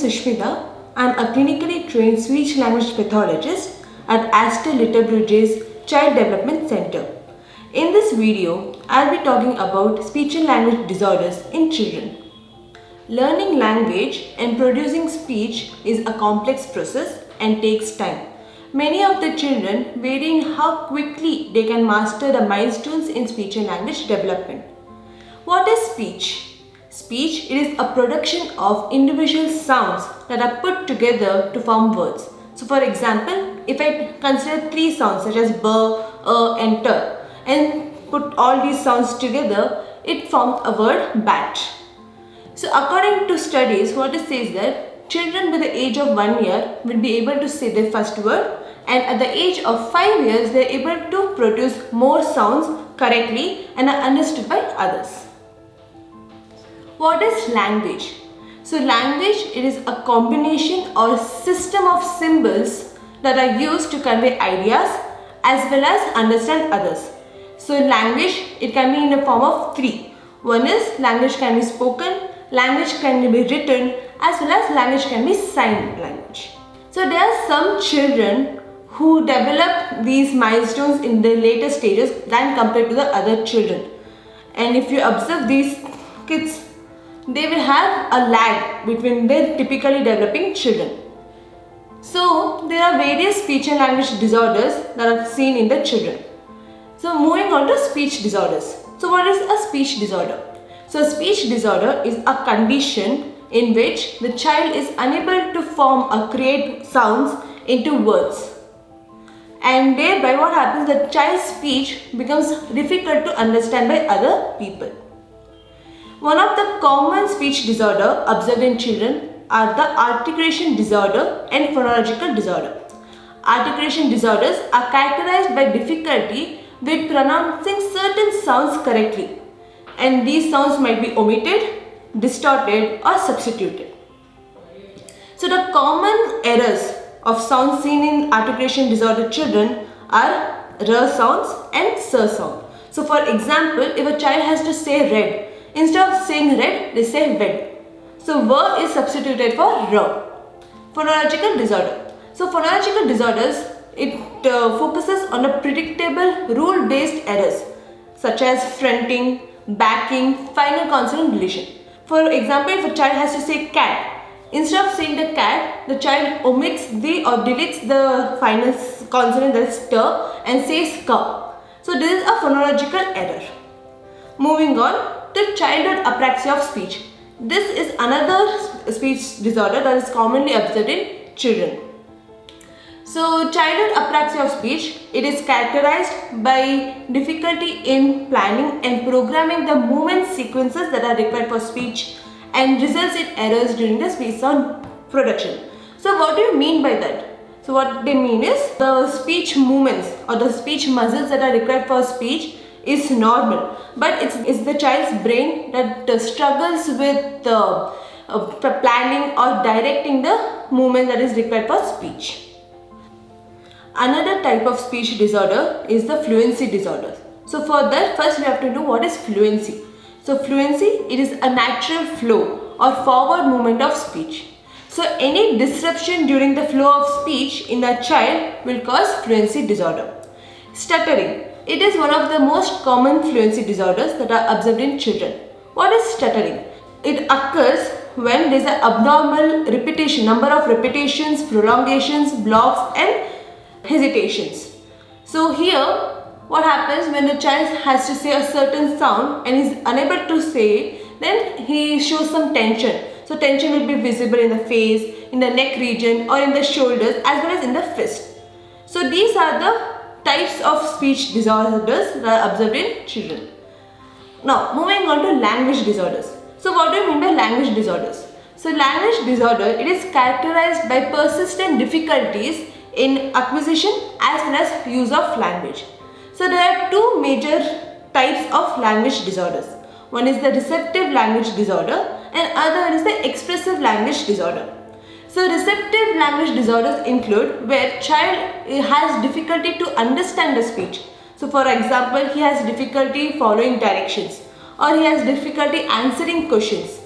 Sushmita. I am a clinically trained speech-language pathologist at Aster Bluejay's Child Development Center. In this video, I will be talking about speech and language disorders in children. Learning language and producing speech is a complex process and takes time. Many of the children vary in how quickly they can master the milestones in speech and language development. What is speech? Speech is a production of individual sounds that are put together to form words. So for example, if I consider three sounds such as b, and t and put all these sounds together, it forms a word bat. So according to studies, what it says that children with the age of 1 year will be able to say their first word, and at the age of 5 years they are able to produce more sounds correctly and are understood by others. What is language? So language, it is a combination or system of symbols that are used to convey ideas as well as understand others. So language, it can be in the form of three. One is language can be spoken, language can be written, as well as language can be sign language. So there are some children who develop these milestones in the later stages than compared to the other children. And if you observe these kids, they will have a lag between their typically developing children. So there are various speech and language disorders that are seen in the children. So moving on to speech disorders. So what is a speech disorder? So a speech disorder is a condition in which the child is unable to form or create sounds into words. And thereby what happens, the child's speech becomes difficult to understand by other people. One of the common speech disorder observed in children are the articulation disorder and phonological disorder. Articulation disorders are characterized by difficulty with pronouncing certain sounds correctly, and these sounds might be omitted, distorted or substituted. So the common errors of sounds seen in articulation disorder children are r sounds and s sound. So for example, if a child has to say red, instead of saying red, they say ved. So v is substituted for r. Phonological disorder. So phonological disorders, it focuses on a predictable rule-based errors such as fronting, backing, final consonant deletion. For example, if a child has to say cat, instead of saying the cat, the child omits the or deletes the final consonant, that is t, and says ka. So this is a phonological error. Moving on to childhood apraxia of speech. This is another speech disorder that is commonly observed in children. So childhood apraxia of speech, it is characterized by difficulty in planning and programming the movement sequences that are required for speech and results in errors during the speech sound production. So what do you mean by that? So what they mean is the speech movements or the speech muscles that are required for speech is normal, but it's the child's brain that struggles with planning or directing the movement that is required for speech. Another type of speech disorder is the fluency disorders. So for that, first we have to know what is fluency. So fluency, it is a natural flow or forward movement of speech. So any disruption during the flow of speech in a child will cause fluency disorder. Stuttering, it is one of the most common fluency disorders that are observed in children. What is stuttering? It occurs when there is an abnormal repetition, number of repetitions, prolongations, blocks and hesitations. So here what happens when the child has to say a certain sound and is unable to say it, then he shows some tension. So tension will be visible in the face, in the neck region or in the shoulders as well as in the fist. So these are the types of speech disorders that are observed in children. Now moving on to language disorders. So what do you mean by language disorders? So language disorder, it is characterized by persistent difficulties in acquisition as well as use of language. So there are two major types of language disorders. One is the receptive language disorder and other is the expressive language disorder. So receptive language disorders include where child has difficulty to understand the speech. So for example, he has difficulty following directions or he has difficulty answering questions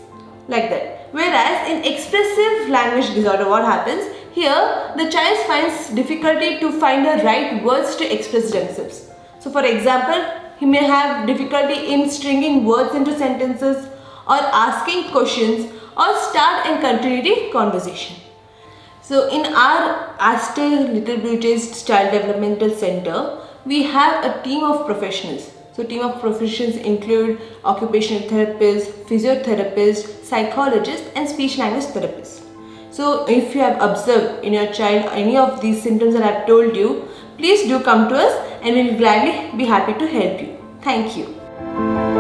like that. Whereas in expressive language disorder, what happens? Here, the child finds difficulty to find the right words to express themselves. So for example, he may have difficulty in stringing words into sentences or asking questions or start and continue the conversation. So in our Aster Little Bluejay's Child Developmental Center, we have a team of professionals. So team of professionals include occupational therapists, physiotherapists, psychologists and speech language therapists. So if you have observed in your child any of these symptoms that I have told you, please do come to us and we will gladly be happy to help you. Thank you.